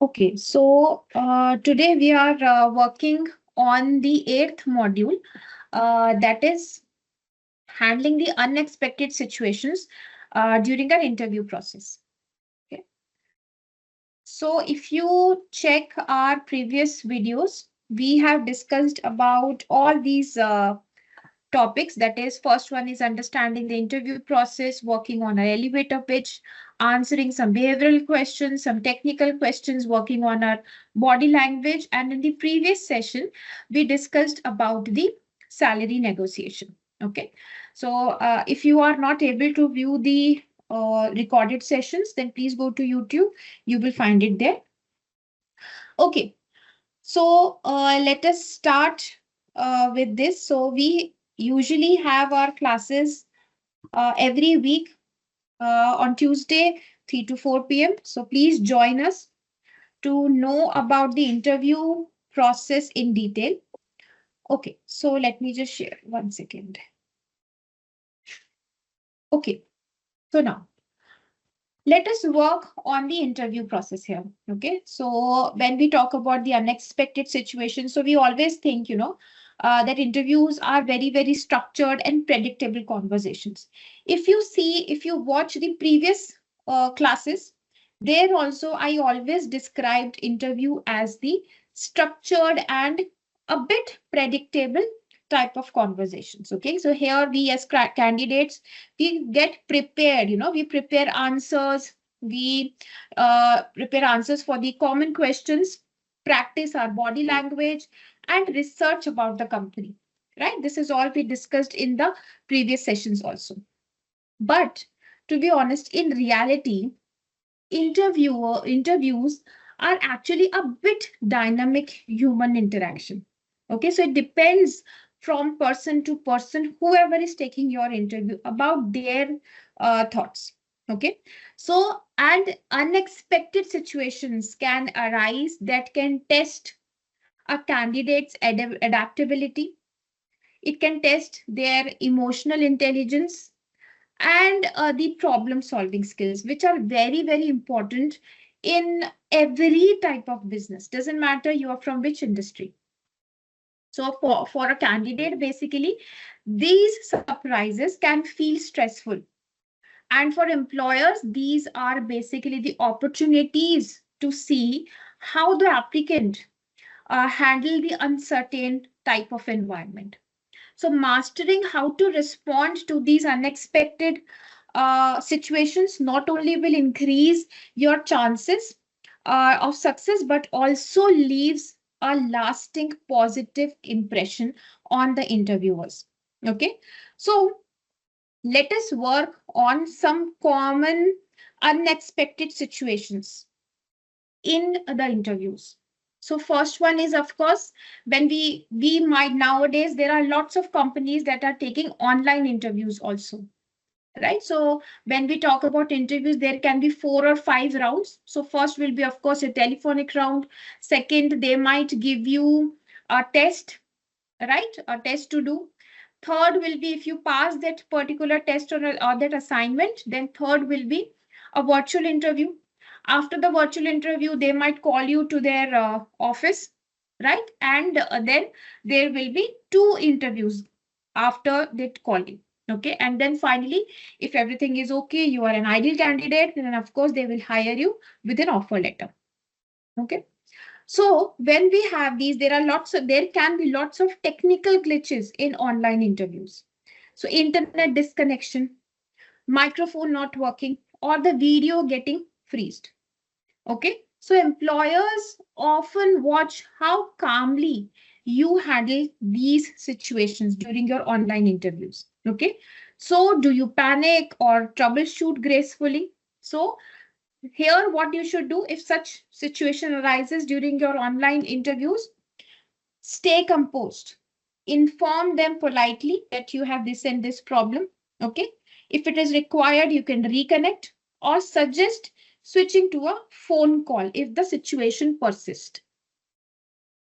Okay, so today we are working on the eighth module, that is handling the unexpected situations during our interview process. Okay. So if you check our previous videos, we have discussed about all these topics. That is, first one is understanding the interview process, working on an elevator pitch, answering some behavioral questions, some technical questions, working on our body language. And in the previous session, we discussed about the salary negotiation. Okay. So if you are not able to view the recorded sessions, then please go to YouTube. You will find it there. Okay. So let us start with this. So we usually have our classes every week on Tuesday, 3 to 4 p.m. So please join us to know about the interview process in detail. Okay, so let me just share 1 second. Okay, so now let us work on the interview process here. Okay, so when we talk about the unexpected situation, so we always think, that interviews are very, very structured and predictable conversations. If you watch the previous classes, there also I always described interview as the structured and a bit predictable type of conversations. Okay, so here we as candidates, we get prepared, we prepare answers, we prepare answers for the common questions, practice our body language, and research about the company, right? This is all we discussed in the previous sessions also. But to be honest, in reality, interviews are actually a bit dynamic human interaction. Okay, so it depends from person to person, whoever is taking your interview, about their thoughts. Okay, so and unexpected situations can arise that can test a candidate's adaptability. It can test their emotional intelligence and the problem solving skills, which are very, very important in every type of business. Doesn't matter you are from which industry. So for a candidate, basically, these surprises can feel stressful. And for employers, these are basically the opportunities to see how the applicant handle the uncertain type of environment. So mastering how to respond to these unexpected situations not only will increase your chances of success, but also leaves a lasting positive impression on the interviewers. Okay, so let us work on some common unexpected situations in the interviews. So first one is, of course, when we might, nowadays there are lots of companies that are taking online interviews also, right? So when we talk about interviews, there can be 4 or 5 rounds. So first will be, of course, a telephonic round. Second, they might give you a test, right? A test to do. Third will be, if you pass that particular test or that assignment, then third will be a virtual interview. After the virtual interview, they might call you to their office, right? And then there will be 2 interviews after that calling. Okay. And then finally, if everything is okay, you are an ideal candidate, then of course they will hire you with an offer letter. Okay. So when we have these, there can be lots of technical glitches in online interviews. So internet disconnection, microphone not working, or the video getting freezed. Okay, so employers often watch how calmly you handle these situations during your online interviews. Okay, so do you panic or troubleshoot gracefully? So here, what you should do if such situation arises during your online interviews, stay composed. Inform them politely that you have this and this problem. Okay. If it is required, you can reconnect or suggest switching to a phone call if the situation persists.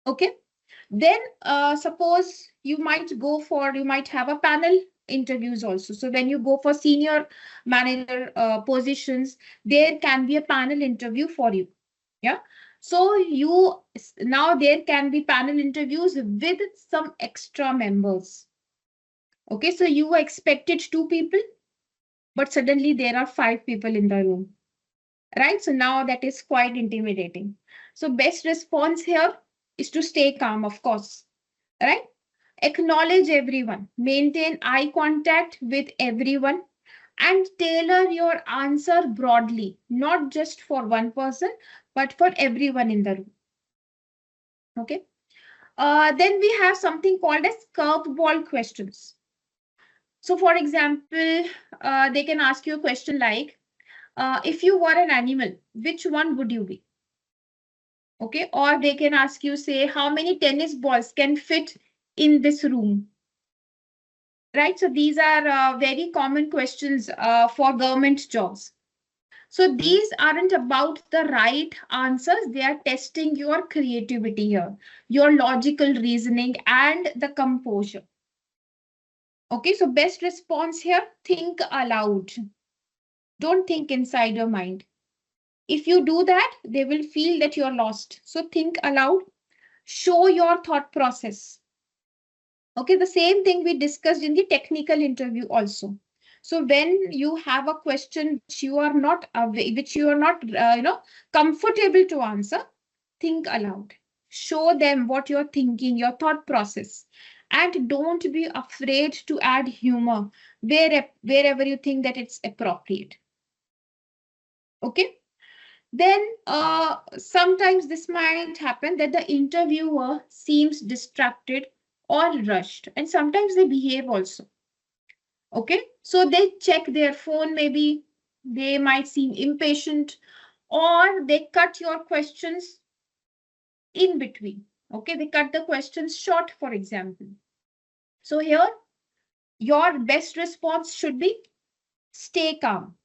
Okay. Then suppose you might have a panel interviews also. So when you go for senior manager positions, there can be a panel interview for you. Yeah. So now there can be panel interviews with some extra members. Okay, so you expected 2 people, but suddenly there are 5 people in the room, right? So now that is quite intimidating. So best response here is to stay calm, of course, right? Acknowledge everyone, maintain eye contact with everyone, and tailor your answer broadly, not just for one person, but for everyone in the room. Okay. Then we have something called as curveball questions. So, for example, they can ask you a question like, if you were an animal, which one would you be? Okay. Or they can ask you, say, how many tennis balls can fit in this room? Right. So, these are very common questions for government jobs. So, these aren't about the right answers, they are testing your creativity here, your logical reasoning, and the composure. Okay, so best response here, think aloud. Don't think inside your mind. If you do that, they will feel that you're lost. So think aloud, show your thought process. Okay, the same thing we discussed in the technical interview also. So when you have a question which you are not comfortable to answer, think aloud. Show them what you're thinking, your thought process. And don't be afraid to add humor wherever you think that it's appropriate. Okay. Then sometimes this might happen that the interviewer seems distracted or rushed, and sometimes they behave also. Okay. So they check their phone, maybe they might seem impatient, or they cut your questions in between. Okay, they cut the questions short, for example. So here, your best response should be stay calm,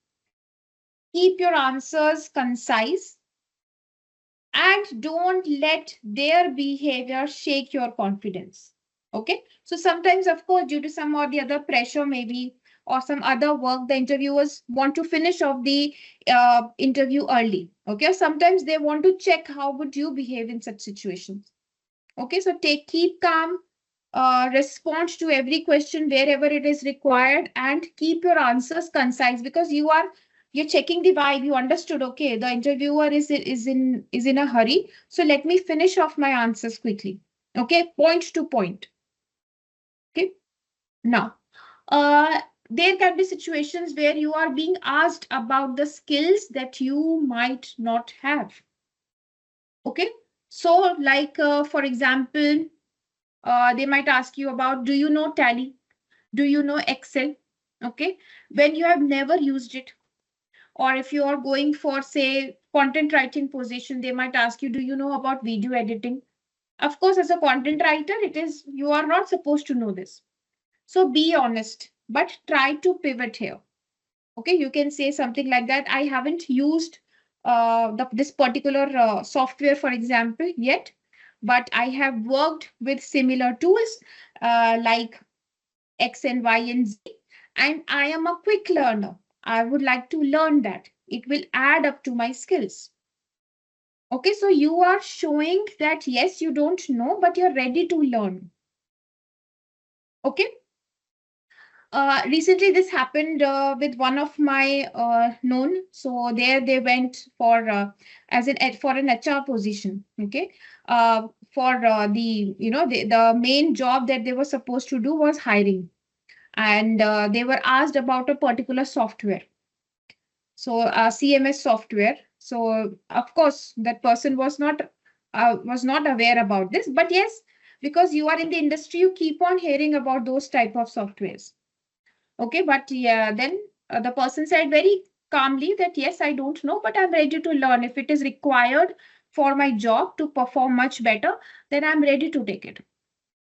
keep your answers concise, and don't let their behavior shake your confidence. Okay, so sometimes, of course, due to some or the other pressure, maybe, or some other work, the interviewers want to finish off the interview early. Okay, sometimes they want to check how would you behave in such situations. Okay, so keep calm, respond to every question wherever it is required, and keep your answers concise, because you're checking the vibe. You understood, okay, the interviewer is in a hurry, so let me finish off my answers quickly. Okay, point to point. Okay, now there can be situations where you are being asked about the skills that you might not have. Okay, so like for example, they might ask you about, do you know Tally? Do you know Excel? Okay, when you have never used it. Or if you are going for, say, content writing position, they might ask you, do you know about video editing? Of course, as a content writer, you are not supposed to know this. So be honest, but try to pivot here. Okay, you can say something like that. I haven't used this particular software, for example, yet, but I have worked with similar tools like X and Y and Z, and I am a quick learner. I would like to learn that. It will add up to my skills. Okay, so you are showing that yes, you don't know, but you're ready to learn. Okay. Recently, this happened with one of my known. So there they went for for an HR position. Okay, for the main job that they were supposed to do was hiring, and they were asked about a particular software. So CMS software. So of course that person was not aware about this, but yes, because you are in the industry, you keep on hearing about those type of softwares. Okay, but yeah, then the person said very calmly that yes, I don't know, but I'm ready to learn. If it is required for my job to perform much better, then I'm ready to take it.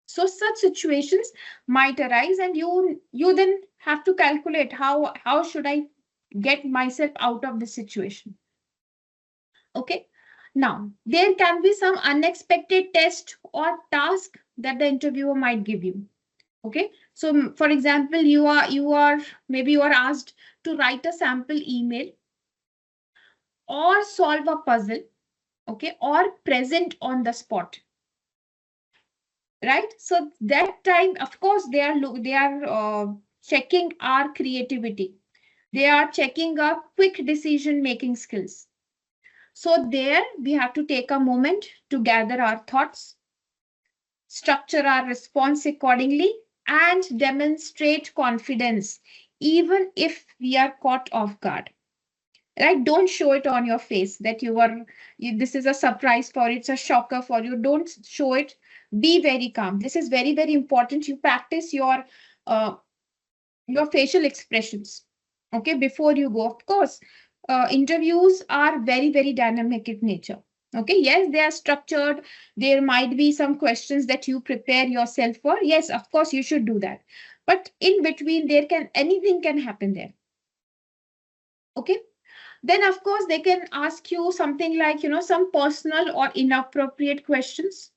So such situations might arise, and you then have to calculate how should I get myself out of this situation. Okay, now there can be some unexpected test or task that the interviewer might give you. Okay, so for example, you are asked to write a sample email or solve a puzzle okay, or present on the spot, right? So that time, of course, they are checking our creativity. They are checking our quick decision making skills. So there we have to take a moment to gather our thoughts, structure our response accordingly, and demonstrate confidence, even if we are caught off guard. Right? Don't show it on your face that this is a surprise for you, it's a shocker for you. Don't show it. Be very calm. This is very, very important. You practice uh, your facial expressions, okay, before you go. Of course, interviews are very, very dynamic in nature. Okay, yes, they are structured. There might be some questions that you prepare yourself for. Yes, of course, you should do that. But in between, anything can happen there. Okay, then of course they can ask you something like, some personal or inappropriate questions.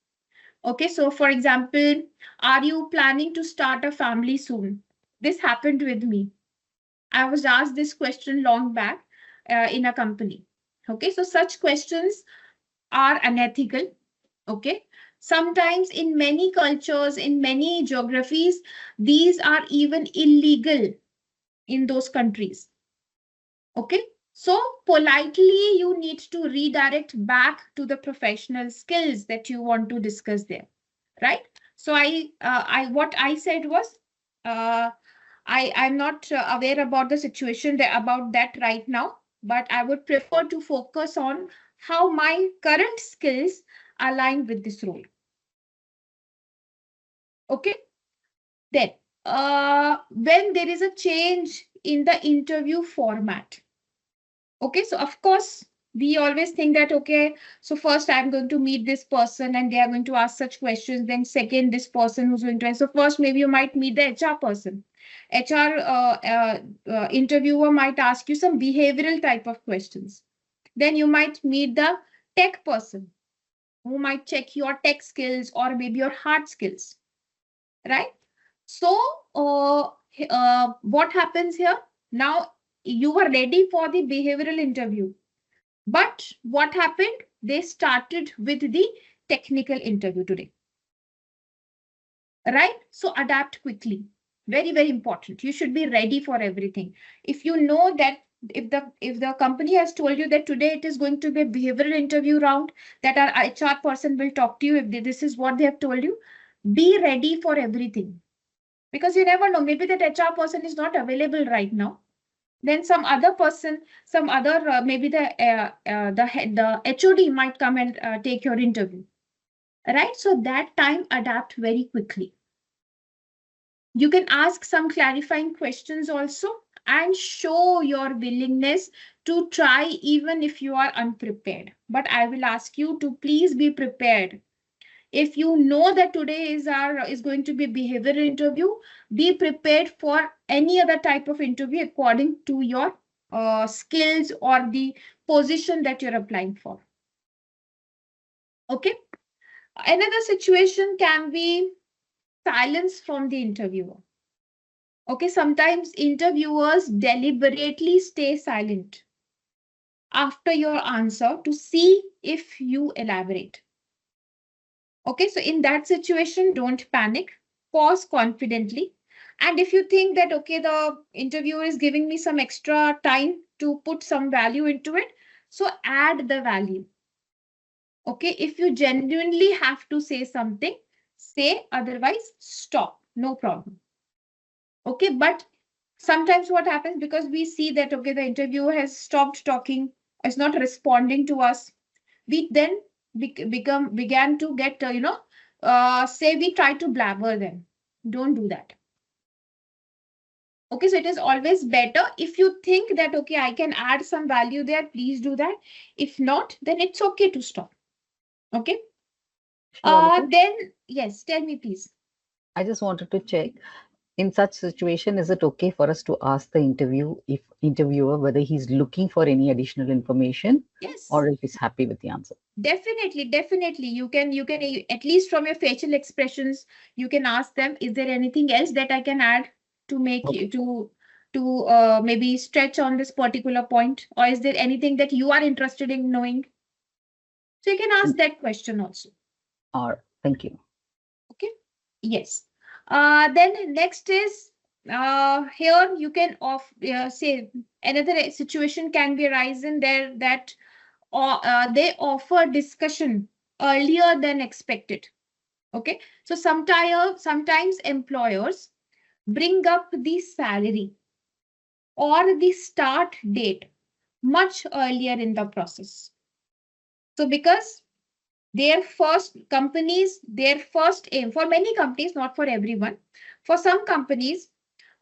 Okay, so for example, are you planning to start a family soon? This happened with me. I was asked this question long back in a company. Okay, so such questions are unethical. Okay, sometimes in many cultures, in many geographies, these are even illegal in those countries. Okay, so politely you need to redirect back to the professional skills that you want to discuss there, right? So what I said was, uh, I'm not aware about the situation about that right now, but I would prefer to focus on how my current skills align with this role. Okay, then when there is a change in the interview format. Okay, so of course, we always think that, okay, so first I'm going to meet this person and they are going to ask such questions. Then second, this person who's going to answer. So first, maybe you might meet the HR person. HR interviewer might ask you some behavioral type of questions. Then you might meet the tech person who might check your tech skills or maybe your hard skills, right? So what happens here? Now you were ready for the behavioral interview. But what happened? They started with the technical interview today, right? So adapt quickly. Very, very important. You should be ready for everything. If you know that if the company has told you that today it is going to be a behavioral interview round, that our HR person will talk to you, if this is what they have told you, be ready for everything. Because you never know, maybe that HR person is not available right now. Then some other person, some other maybe the HOD might come and take your interview, right? So that time adapt very quickly. You can ask some clarifying questions also and show your willingness to try even if you are unprepared. But I will ask you to please be prepared. If you know that today is going to be a behavioral interview, be prepared for any other type of interview according to your skills or the position that you're applying for. Okay. Another situation can be silence from the interviewer. Okay, sometimes interviewers deliberately stay silent after your answer to see if you elaborate. Okay, so in that situation, don't panic, pause confidently. And if you think that, okay, the interviewer is giving me some extra time to put some value into it, so add the value. Okay, if you genuinely have to say something, say, otherwise, stop, no problem. Okay, but sometimes what happens, because we see that, okay, the interviewer has stopped talking, is not responding to us, we then began to get, say we try to blabber them. Don't do that. Okay, so it is always better if you think that, okay, I can add some value there, please do that. If not, then it's okay to stop. Okay. Sure. Then, yes, tell me, please. I just wanted to check. In such situation, is it okay for us to ask the interviewer whether he's looking for any additional information Yes, or if he's happy with the answer? definitely, definitely. You can at least from your facial expressions, you can ask them, is there anything else that I can add to make Okay. you to maybe stretch on this particular point, or is there anything that you are interested in knowing? So you can ask that question also. Or thank you. Okay. Yes. Then next is here you can say another situation can be arisen there that they offer discussion earlier than expected. Okay. So sometimes employers bring up the salary or the start date much earlier in the process. So because their first aim for many companies, not for everyone, for some companies,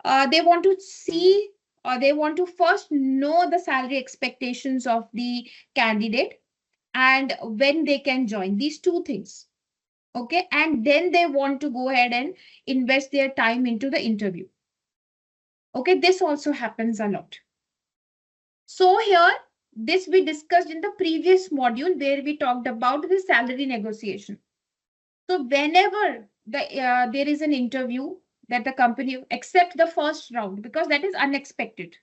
they want to see or they want to first know the salary expectations of the candidate and when they can join these two things. Okay. And then they want to go ahead and invest their time into the interview. Okay. This also happens a lot. So here, this we discussed in the previous module where we talked about the salary negotiation. So whenever there is an interview that the company accept the first round because that is unexpected.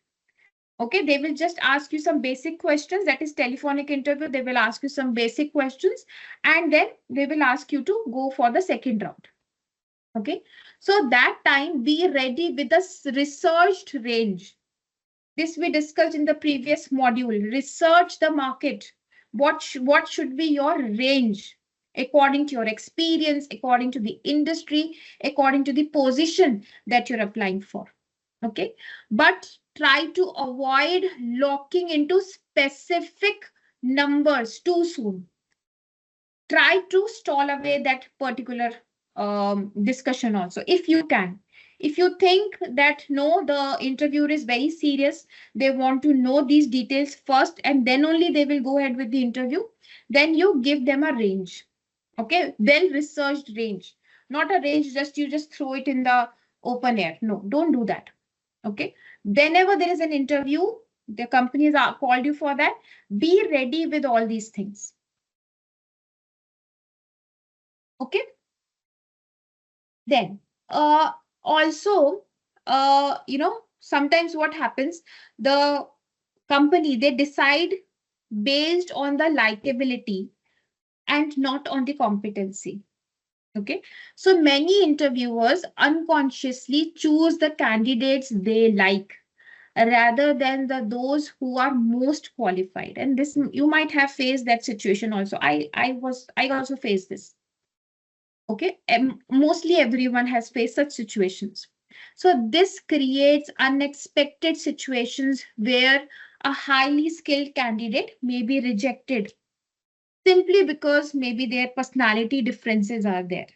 Okay, they will just ask you some basic questions. That is telephonic interview. They will ask you some basic questions and then they will ask you to go for the second round. Okay, so that time be ready with a researched range. This we discussed in the previous module. Research the market. What should be your range according to your experience, according to the industry, according to the position that you're applying for. Okay. But try to avoid locking into specific numbers too soon. Try to stall away that particular discussion also if you can. If you think that no, the interviewer is very serious, they want to know these details first and then only they will go ahead with the interview, then you give them a range. Okay, well researched range, not a range just you just throw it in the open air. No, don't do that. Okay, whenever there is an interview, the companies are called you for that, be ready with all these things. Okay. Then, also, sometimes what happens, the company, they decide based on the likability and not on the competency. Okay. So many interviewers unconsciously choose the candidates they like rather than those who are most qualified. And this, you might have faced that situation also. I also faced this. Okay, and mostly everyone has faced such situations. So this creates unexpected situations where a highly skilled candidate may be rejected simply because maybe their personality differences are there.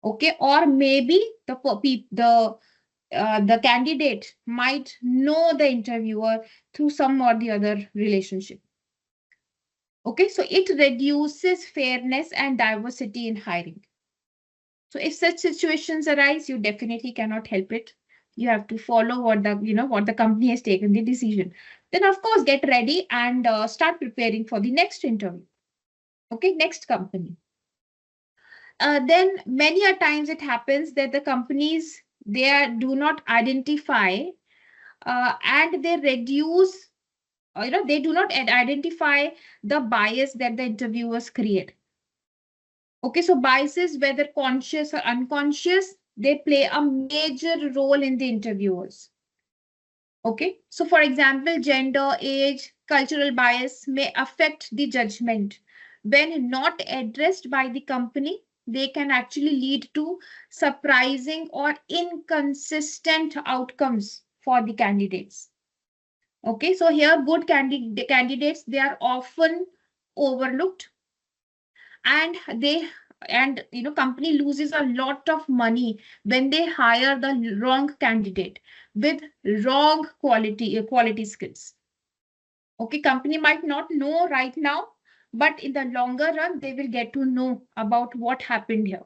Okay, or maybe the candidate might know the interviewer through some or the other relationship. Okay, so it reduces fairness and diversity in hiring. So if such situations arise, you definitely cannot help it. You have to follow what the company has taken the decision. Then of course get ready and start preparing for the next interview. Okay, next company. Then many a times it happens that the companies do not identify and they reduce. They do not identify the bias that the interviewers create. Okay, so biases, whether conscious or unconscious, they play a major role in the interviewers. Okay, so for example, gender, age, cultural bias may affect the judgment. When not addressed by the company, they can actually lead to surprising or inconsistent outcomes for the candidates. Okay, so here good candidates, they are often overlooked and company loses a lot of money when they hire the wrong candidate with wrong quality skills. Okay, company might not know right now, but in the longer run they will get to know about what happened here.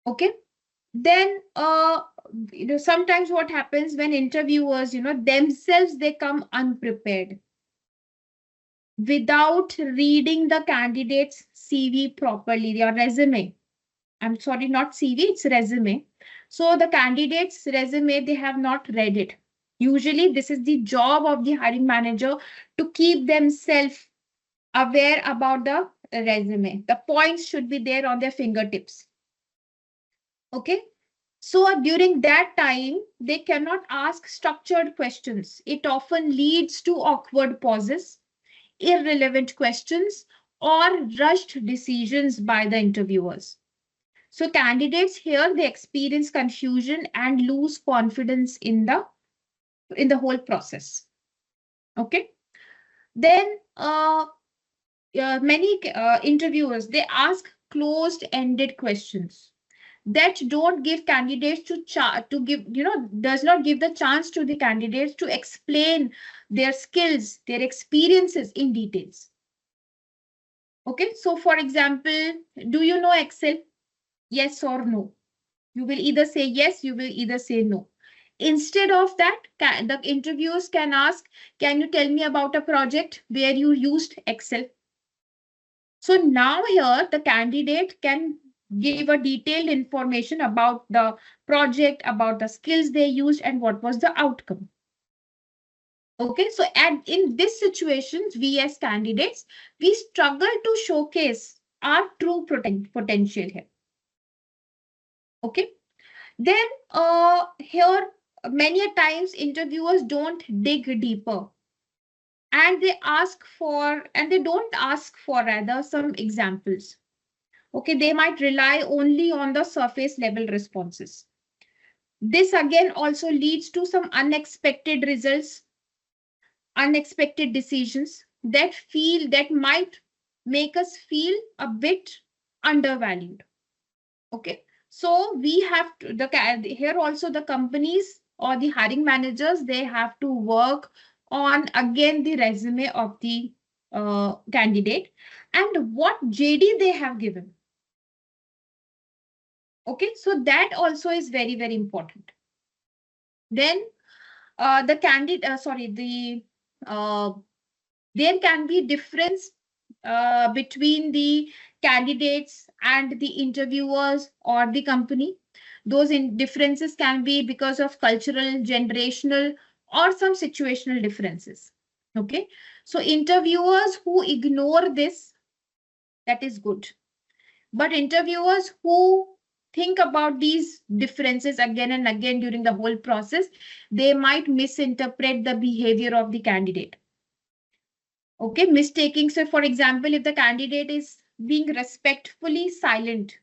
Okay, then sometimes what happens when interviewers themselves, they come unprepared without reading the candidate's CV properly, their resume. I'm sorry, not CV, it's resume. So the candidate's resume, they have not read it. Usually, this is the job of the hiring manager to keep themselves aware about the resume. The points should be there on their fingertips. Okay. So during that time, they cannot ask structured questions. It often leads to awkward pauses, irrelevant questions, or rushed decisions by the interviewers. So candidates here, they experience confusion and lose confidence in the whole process. Okay. Then many interviewers, they ask closed-ended questions that don't give candidates to give, does not give the chance to the candidates to explain their skills, their experiences in details. Okay, so for example, do you know Excel? Yes or no? You will either say yes, you will either say no. Instead of that, the interviewers can ask, can you tell me about a project where you used Excel? So now here the candidate can give a detailed information about the project, about the skills they used and what was the outcome. Okay, so and in this situations, we as candidates, we struggle to showcase our true potential here. Okay, then here many a times interviewers don't dig deeper and they don't ask for rather some examples. Okay, they might rely only on the surface level responses. This again also leads to some unexpected results, unexpected decisions that might make us feel a bit undervalued. Okay, so we have to here also the companies or the hiring managers, they have to work on again the resume of the candidate and what JD they have given. Okay, so that also is very, very important. Then the candidate, uh, there can be difference between the candidates and the interviewers or the company. Those differences can be because of cultural, generational, or some situational differences. Okay, so interviewers who ignore this, that is good. But interviewers who think about these differences again and again during the whole process, they might misinterpret the behavior of the candidate. Okay, mistaking. So, for example, if the candidate is being respectfully silent,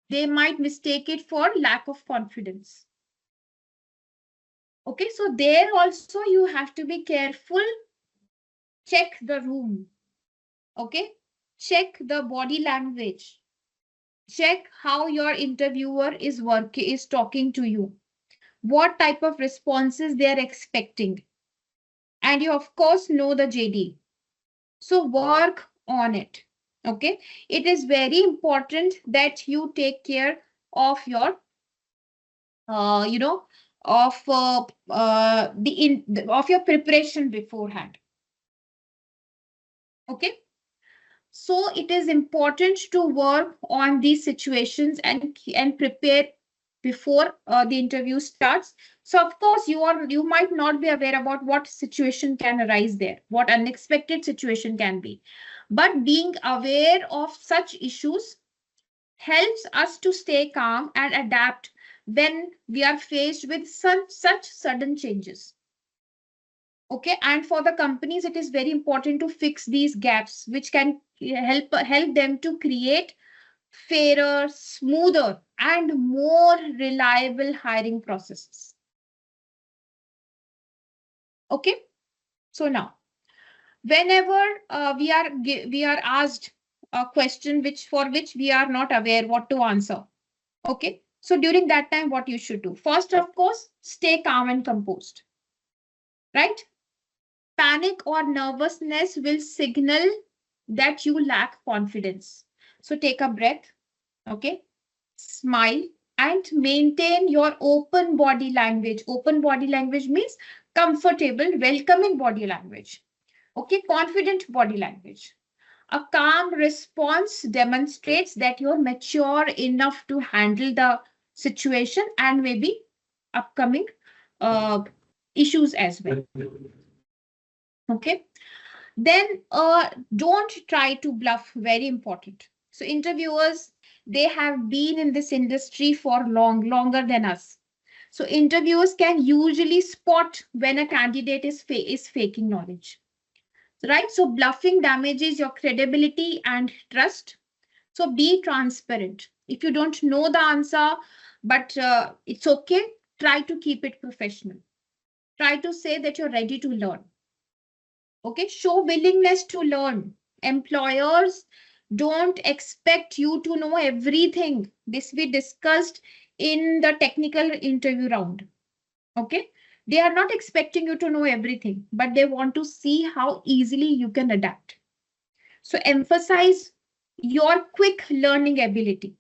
they might mistake it for lack of confidence. Okay, so there also you have to be careful. Check the room. Okay, check the body language. Check how your interviewer is talking to you, what type of responses they are expecting, and you of course know the JD, so work on it. Okay, it is very important that you take care of your you know of your preparation beforehand. Okay, so it is important to work on these situations and prepare before the interview starts. So of course you might not be aware about what situation can arise there, what unexpected situation can be. But being aware of such issues helps us to stay calm and adapt when we are faced with such sudden changes. Okay, and for the companies, it is very important to fix these gaps, which can help them to create fairer, smoother, and more reliable hiring processes. Okay, so now whenever we are asked a question which we are not aware what to answer. Okay, so during that time, what you should do? First, of course, stay calm and composed. Right? Panic or nervousness will signal that you lack confidence. So take a breath, okay? Smile and maintain your open body language. Open body language means comfortable, welcoming body language. Okay, confident body language. A calm response demonstrates that you're mature enough to handle the situation and maybe upcoming uh, issues as well. Okay. Then don't try to bluff, very important. So interviewers, they have been in this industry for longer than us. So interviewers can usually spot when a candidate is faking knowledge, right? So bluffing damages your credibility and trust. So be transparent. If you don't know the answer, but it's okay, try to keep it professional. Try to say that you're ready to learn. Okay, show willingness to learn. Employers don't expect you to know everything. This we discussed in the technical interview round. Okay, they are not expecting you to know everything, but they want to see how easily you can adapt. So emphasize your quick learning ability,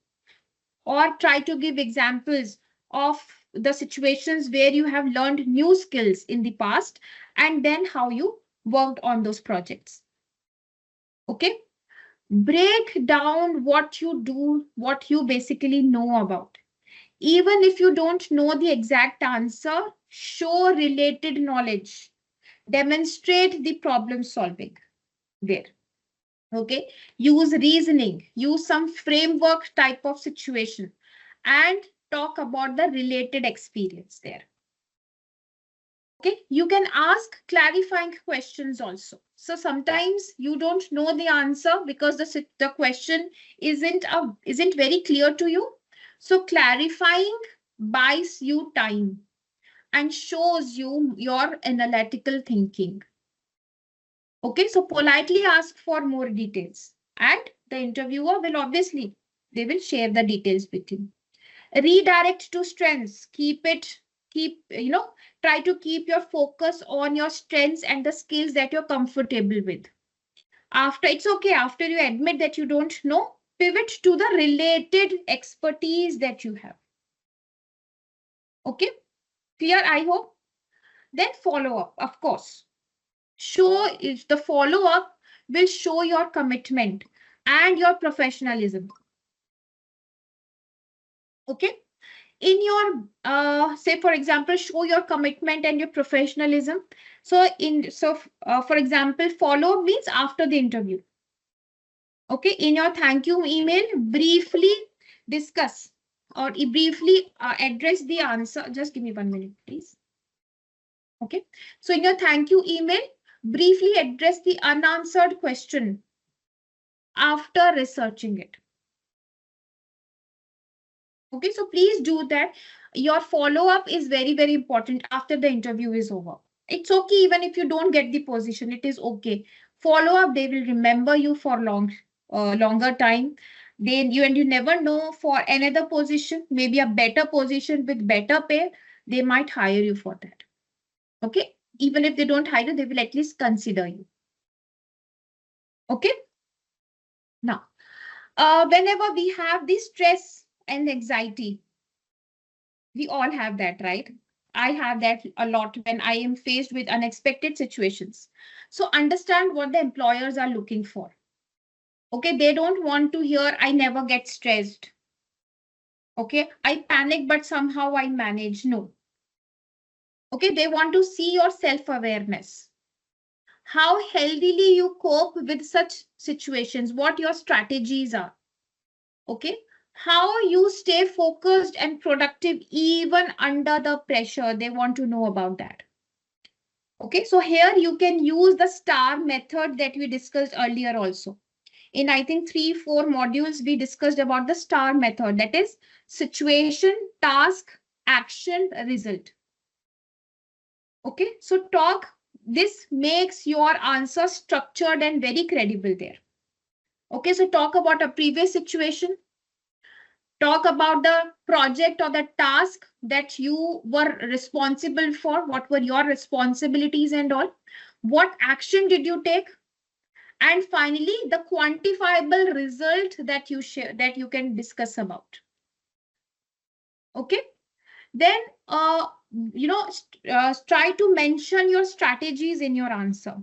or try to give examples of the situations where you have learned new skills in the past and then how you worked on those projects. Okay, break down what you do, what you basically know about. Even if you don't know the exact answer, show related knowledge, demonstrate the problem solving there. Okay, use reasoning, use some framework type of situation, and talk about the related experience there. Okay, you can ask clarifying questions also. So sometimes you don't know the answer because the question isn't very clear to you. So clarifying buys you time and shows you your analytical thinking. Okay, so politely ask for more details, and the interviewer will obviously, they will share the details with you. Redirect to strengths. Try to keep your focus on your strengths and the skills that you're comfortable with. After, it's okay, after you admit that you don't know, pivot to the related expertise that you have. Okay, clear, I hope. Then follow up, of course. Show if the follow up will show your commitment and your professionalism. Okay, in your say for example, show your commitment and your professionalism. For example, follow means after the interview. Okay, in your thank you email, briefly discuss or briefly address the answer. Just give me 1 minute, please. Okay, so in your thank you email, briefly address the unanswered question after researching it. Okay, so please do that. Your follow-up is very important after the interview is over. It's okay even if you don't get the position, it is okay. Follow-up, they will remember you for longer time. You never know, for another position, maybe a better position with better pay, they might hire you for that. Okay, even if they don't hire you, they will at least consider you. Okay, now, whenever we have this stress and anxiety, we all have that, right? I have that a lot when I am faced with unexpected situations. So understand what the employers are looking for. Okay, they don't want to hear I never get stressed. Okay, I panic, but somehow I manage. No. Okay, they want to see your self-awareness. How healthily you cope with such situations, what your strategies are. Okay, how you stay focused and productive even under the pressure. They want to know about that. Okay, so here you can use the STAR method that we discussed earlier also. In I think 3-4 modules, we discussed about the STAR method, that is situation, task, action, result. Okay, so this makes your answer structured and very credible there. Okay, so talk about a previous situation. Talk about the project or the task that you were responsible for. What were your responsibilities and all? What action did you take? And finally, the quantifiable result that you share, that you can discuss about. Okay, then try to mention your strategies in your answer.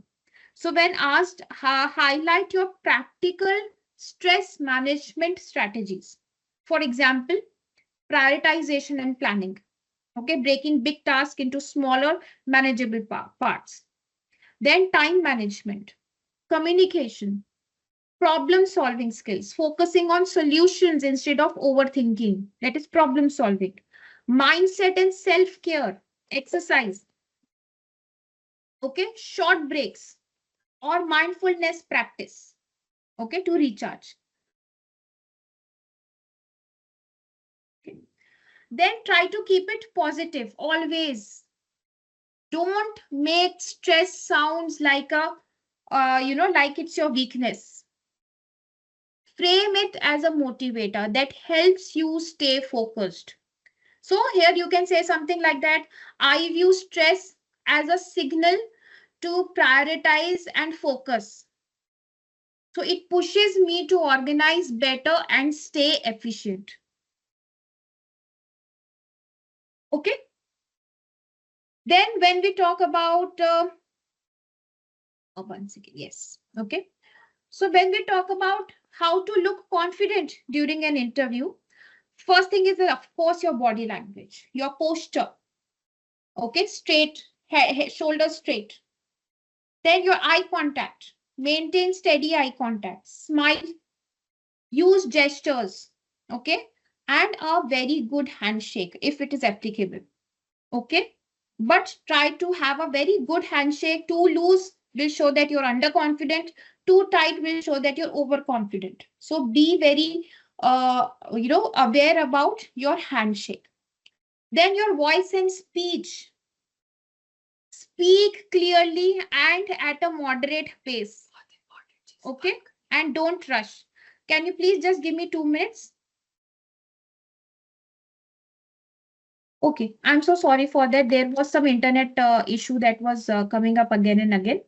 So when asked, highlight your practical stress management strategies. For example, prioritization and planning. Okay, breaking big tasks into smaller manageable parts. Then time management. communication, problem solving skills, focusing on solutions instead of overthinking. That is problem solving. Mindset and self care, exercise, okay, short breaks or mindfulness practice, okay, to recharge. Okay. Then try to keep it positive always. Don't make stress sounds like a, like it's your weakness. Frame it as a motivator that helps you stay focused. So here you can say something like that. I view stress as a signal to prioritize and focus. So it pushes me to organize better and stay efficient. Okay. Then when we talk about, one second, yes. Okay. So when we talk about how to look confident during an interview, first thing is, of course, your body language, your posture. Okay, straight, shoulders straight. Then your eye contact. Maintain steady eye contact. Smile. Use gestures. Okay, and a very good handshake if it is applicable. Okay, but try to have a very good handshake. Too loose will show that you're underconfident. Too tight will show that you're overconfident. So be very, aware about your handshake. Then your voice and speech. Speak clearly and at a moderate pace. Okay, and don't rush. Can you please just give me 2 minutes? Okay, I'm so sorry for that. There was some internet issue that was coming up again and again.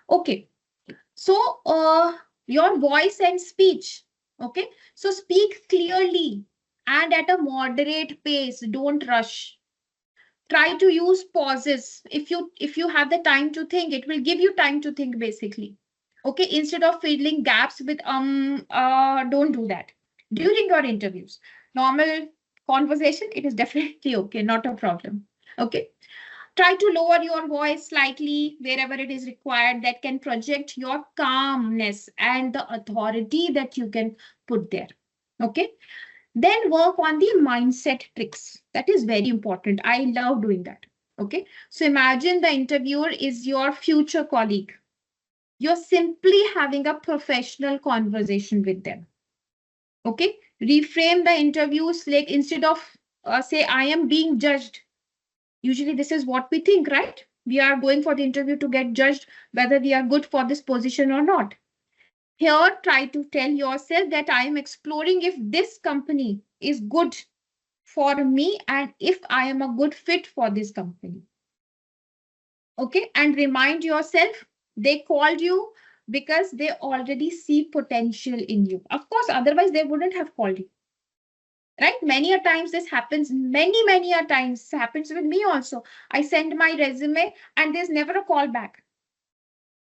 Okay, so your voice and speech. Okay, so speak clearly and at a moderate pace. Don't rush. Try to use pauses. If you have the time to think, it will give you time to think basically. Okay, instead of filling gaps with don't do that during your interviews. Normal conversation, it is definitely okay, not a problem. Okay, try to lower your voice slightly wherever it is required. That can project your calmness and the authority that you can put there. Okay, then work on the mindset tricks. That is very important. I love doing that. Okay, so imagine the interviewer is your future colleague. You're simply having a professional conversation with them. Okay, reframe the interviews like instead of say I am being judged. Usually this is what we think, right? We are going for the interview to get judged whether we are good for this position or not. Here, try to tell yourself that I am exploring if this company is good for me and if I am a good fit for this company. Okay, and remind yourself they called you because they already see potential in you. Of course, otherwise they wouldn't have called you. Right? Many a times this happens, many a times happens with me also. I send my resume and there's never a call back.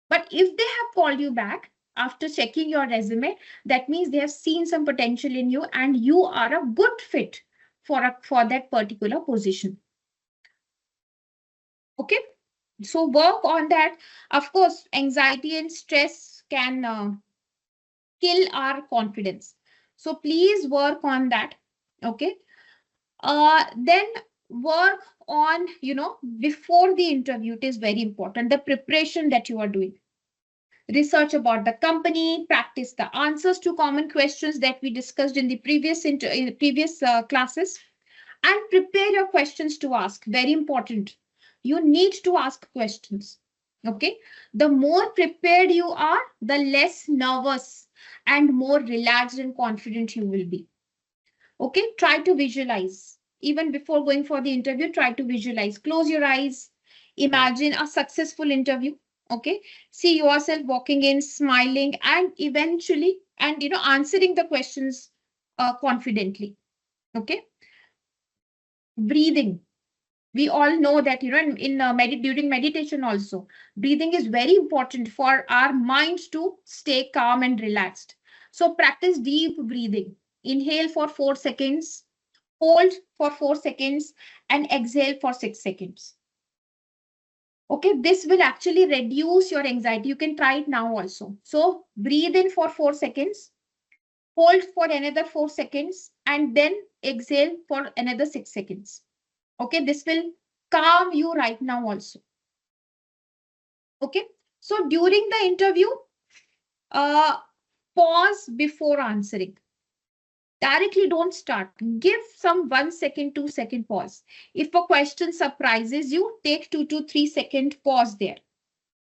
But if they have called you back after checking your resume, that means they have seen some potential in you and you are a good fit for that particular position. Okay, so work on that. Of course, anxiety and stress can kill our confidence. So please work on that. Okay. Then work on, before the interview, it is very important, the preparation that you are doing. Research about the company, practice the answers to common questions that we discussed in the previous classes, and prepare your questions to ask. Very important. You need to ask questions. Okay. The more prepared you are, the less nervous and more relaxed and confident you will be. Okay. Try to visualize. Even before going for the interview, try to visualize. Close your eyes. Imagine a successful interview. Okay. See yourself walking in, smiling, and eventually, and answering the questions confidently. Okay. Breathing. We all know that during meditation also, breathing is very important for our minds to stay calm and relaxed. So practice deep breathing. Inhale for 4 seconds, hold for 4 seconds, and exhale for 6 seconds. Okay, this will actually reduce your anxiety. You can try it now also. So breathe in for 4 seconds, hold for another 4 seconds, and then exhale for another 6 seconds. Okay, this will calm you right now also. Okay, so during the interview, uh, pause before answering. Directly don't start. Give some 1 second, 2 second pause. If a question surprises you, take 2 to 3 second pause there.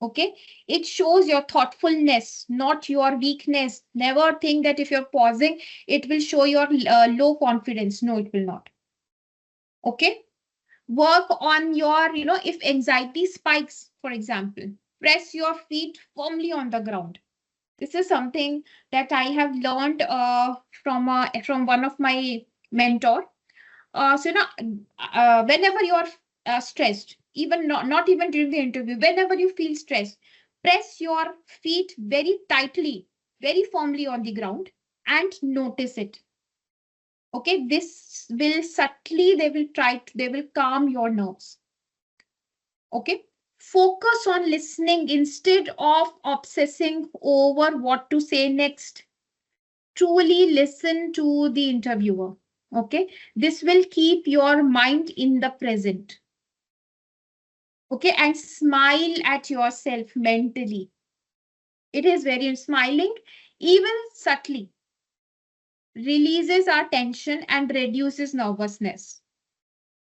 Okay, it shows your thoughtfulness, not your weakness. Never think that if you're pausing, it will show your low confidence. No, it will not. Okay, work on your, if anxiety spikes, for example, press your feet firmly on the ground. This is something that I have learned from one of my mentor. So whenever you're stressed, even not even during the interview, whenever you feel stressed, press your feet very tightly, very firmly on the ground, and notice it. Okay, this will subtly, they will calm your nerves. Okay, focus on listening instead of obsessing over what to say next. Truly listen to the interviewer. Okay, this will keep your mind in the present. Okay, and smile at yourself mentally. It is very smiling, even subtly, releases our tension and reduces nervousness.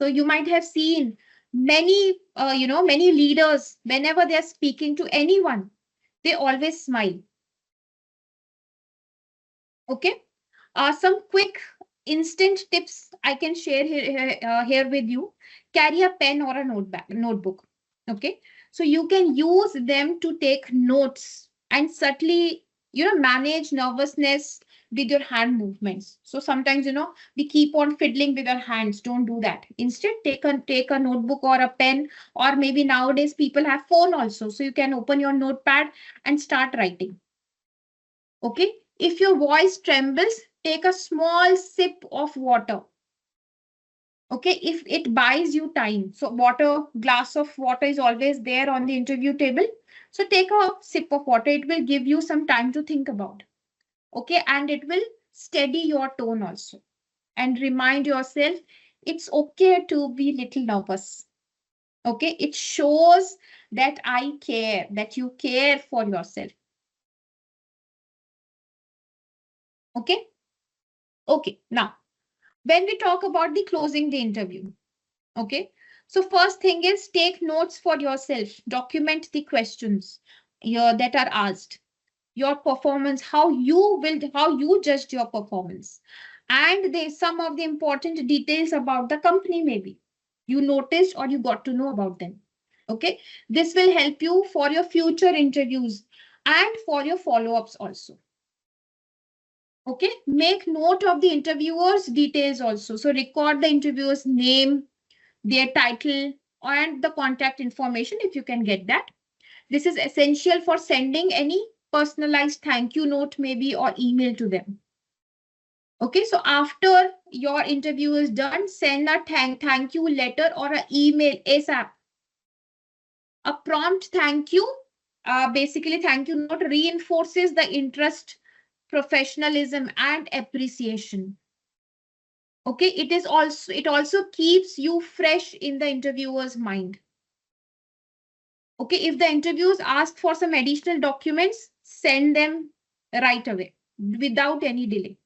So you might have seen many leaders, whenever they're speaking to anyone, they always smile. Okay. Some quick instant tips I can share here with you. Carry a pen or a notebook. Okay. So you can use them to take notes and subtly, manage nervousness with your hand movements. So sometimes, we keep on fiddling with our hands. Don't do that. Instead, take a notebook or a pen, or maybe nowadays people have phone also. So you can open your notepad and start writing. Okay, if your voice trembles, take a small sip of water. Okay, if it buys you time. So glass of water is always there on the interview table. So take a sip of water. It will give you some time to think about. Okay, and it will steady your tone also. And remind yourself it's okay to be little nervous. Okay, it shows that I care, that you care for yourself. Okay, okay, now when we talk about the closing the interview. Okay. So first thing is take notes for yourself. Document the questions that are asked. Your performance, how you judged your performance. And there's some of the important details about the company maybe. You noticed or you got to know about them. Okay. This will help you for your future interviews and for your follow-ups also. Okay. Make note of the interviewer's details also. So record the interviewer's name, their title, and the contact information if you can get that. This is essential for sending any personalized thank you note maybe or email to them. Okay, so after your interview is done, send a thank you letter or an email ASAP. A prompt thank you, basically thank you note reinforces the interest, professionalism, and appreciation. Okay, it also keeps you fresh in the interviewer's mind. Okay, if the interviews ask for some additional documents, send them right away without any delay.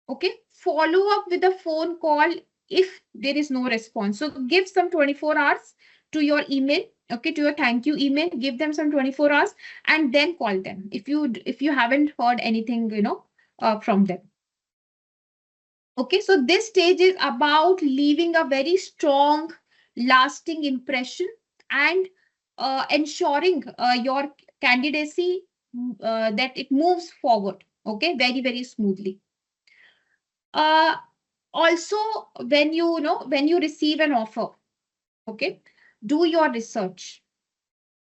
Okay, follow up with a phone call if there is no response. So give some 24 hours to your email. Okay, to your thank you email, give them some 24 hours and then call them if you haven't heard anything, from them. Okay, so this stage is about leaving a very strong, lasting impression and ensuring your candidacy that it moves forward. Okay, very, very smoothly. Uh, Also, when you receive an offer, okay, do your research.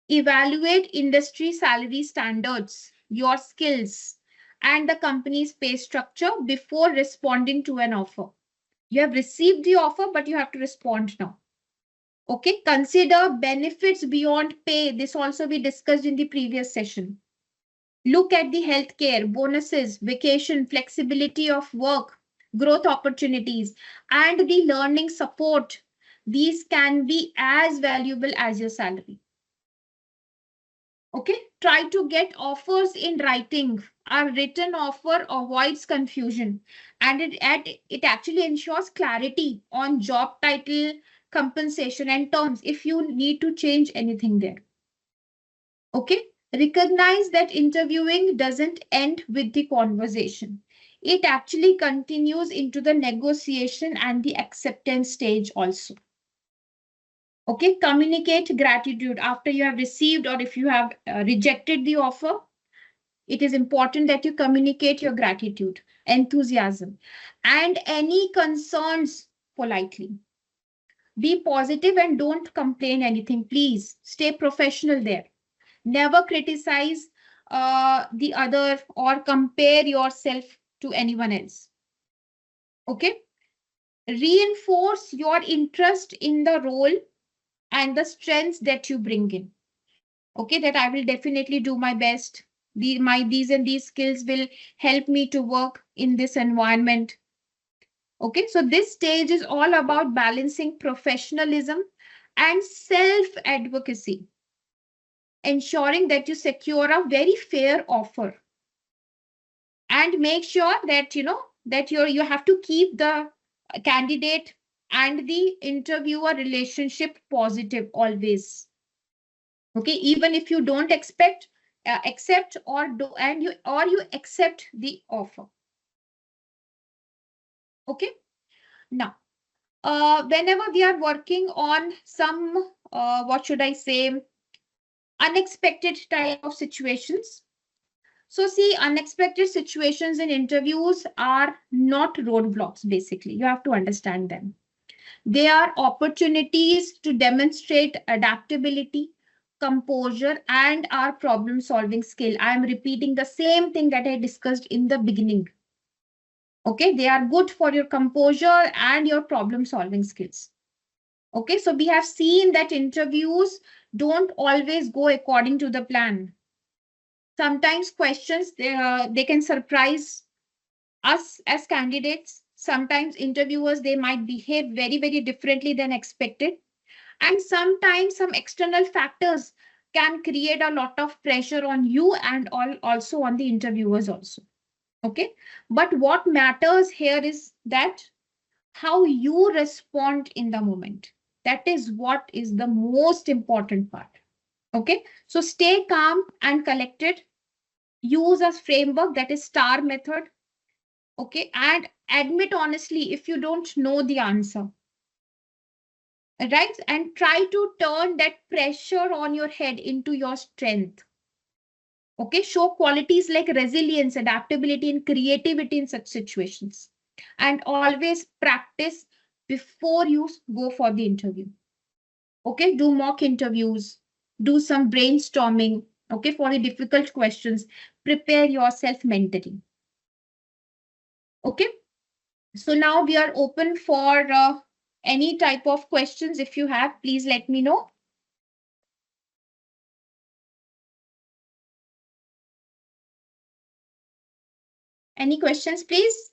Evaluate industry salary standards, your skills, and the company's pay structure before responding to an offer. You have received the offer, but you have to respond now. Okay, consider benefits beyond pay. This also we discussed in the previous session. Look at the healthcare, bonuses, vacation, flexibility of work, growth opportunities, and the learning support. These can be as valuable as your salary. Okay, try to get offers in writing. A written offer avoids confusion, and it actually ensures clarity on job title, compensation, and terms if you need to change anything there. Okay, recognize that interviewing doesn't end with the conversation. It actually continues into the negotiation and the acceptance stage also. Okay, communicate gratitude after you have received or if you have rejected the offer. It is important that you communicate your gratitude, enthusiasm, and any concerns politely. Be positive and don't complain anything. Please stay professional there. Never criticize the other or compare yourself to anyone else. Okay. Reinforce your interest in the role and the strengths that you bring in. Okay, that I will definitely do my best. These and these skills will help me to work in this environment. Okay, so this stage is all about balancing professionalism and self advocacy, ensuring that you secure a very fair offer and make sure that that you have to keep the candidate and the interviewer relationship positive always. Okay, even if you don't accept or do and you accept the offer. Okay, now whenever we are working on some what should I say, unexpected type of situations. So see, unexpected situations in interviews are not roadblocks, basically. You have to understand them. They are opportunities to demonstrate adaptability, composure, and our problem solving skill. I am repeating the same thing that I discussed in the beginning. Okay, they are good for your composure and your problem solving skills. Okay, so we have seen that interviews don't always go according to the plan. Sometimes questions they can surprise us as candidates. Sometimes interviewers they might behave very differently than expected, and sometimes some external factors can create a lot of pressure on you and also on the interviewers also. Okay, but what matters here is that how you respond in the moment. That is what is the most important part. Okay, so stay calm and collected. Use a framework that is STAR method. Okay, and admit honestly if you don't know the answer. Right, and try to turn that pressure on your head into your strength. Okay, show qualities like resilience, adaptability, and creativity in such situations. And always practice before you go for the interview. Okay, do mock interviews, do some brainstorming, okay, for the difficult questions. Prepare yourself mentally. Okay, so now we are open for any type of questions. If you have, please let me know. Any questions, please?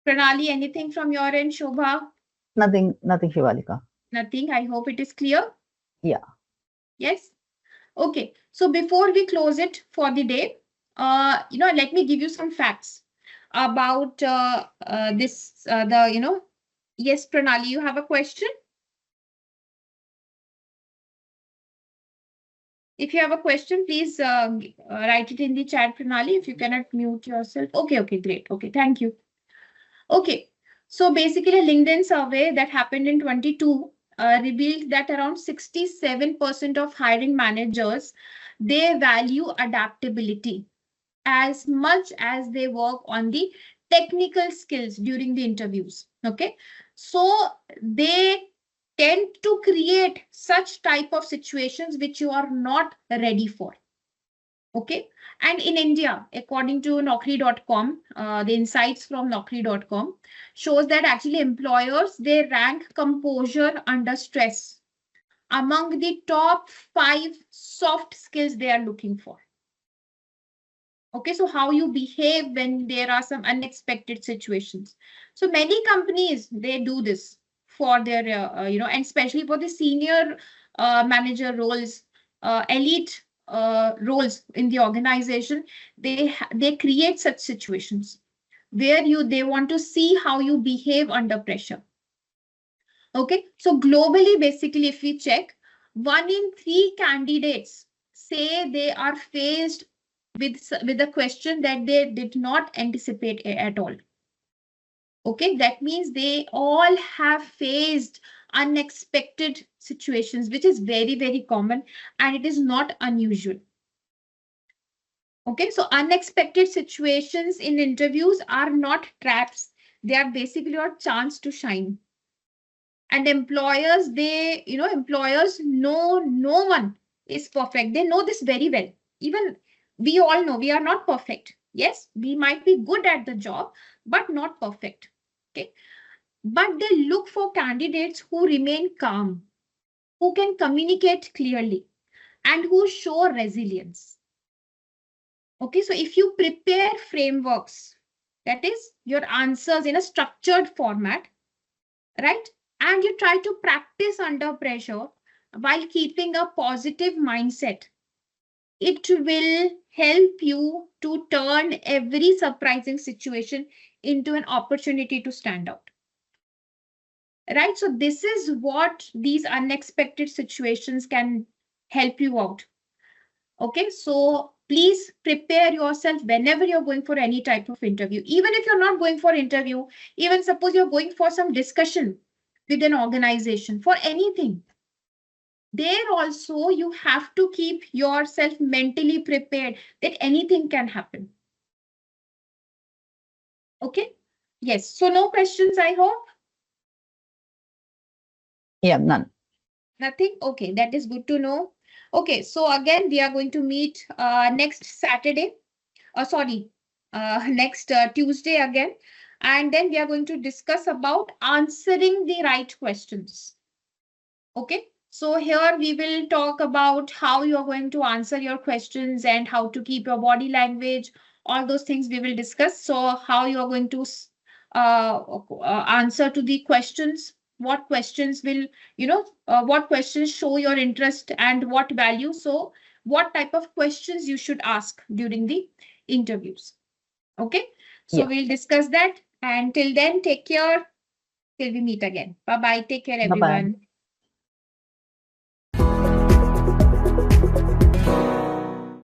Pranali, anything from your end, Shobha? Nothing, Shivalika. Nothing. I hope it is clear. Yeah. Yes. Okay. So before we close it for the day, let me give you some facts about this. Yes, Pranali, you have a question? If you have a question, please write it in the chat, Pranali. If you cannot mute yourself. Okay, great. Okay, thank you. Okay, so basically a LinkedIn survey that happened in 22 revealed that around 67% of hiring managers, they value adaptability as much as they work on the technical skills during the interviews. Okay, so they tend to create such type of situations which you are not ready for. Okay. And in India, according to Naukri.com, the insights from Naukri.com shows that actually employers, they rank composure under stress among the top 5 soft skills they are looking for. Okay, so how you behave when there are some unexpected situations. So many companies, they do this for their, and especially for the senior manager roles, elite roles in the organization, they create such situations where they want to see how you behave under pressure. Okay, so globally, basically, if we check, 1 in 3 candidates say they are faced with a question that they did not anticipate at all. Okay, that means they all have faced unexpected situations, which is very, very common and it is not unusual. Okay, so unexpected situations in interviews are not traps, they are basically your chance to shine. And employers, employers know no one is perfect. They know this very well. Even we all know we are not perfect. Yes, we might be good at the job, but not perfect. Okay. But they look for candidates who remain calm, who can communicate clearly, and who show resilience. Okay. So if you prepare frameworks, that is your answers in a structured format, right? And you try to practice under pressure while keeping a positive mindset. It will help you to turn every surprising situation into an opportunity to stand out. Right? So, this is what these unexpected situations can help you out. Okay, so please prepare yourself whenever you're going for any type of interview. Even if you're not going for interview, even suppose you're going for some discussion with an organization for anything, there also you have to keep yourself mentally prepared that anything can happen. Okay? Yes. So no questions, I hope. Yeah, none. Nothing? Okay, that is good to know. Okay, so again, we are going to meet next Saturday. Sorry, next Tuesday again. And then we are going to discuss about answering the right questions. Okay, so here we will talk about how you are going to answer your questions and how to keep your body language, all those things we will discuss. So how you are going to answer to the questions, what questions will, what questions show your interest and what value. So what type of questions you should ask during the interviews. Okay, so Yeah. we'll discuss that. And till then, take care till we meet again. Bye bye. Take care, Bye bye. everyone.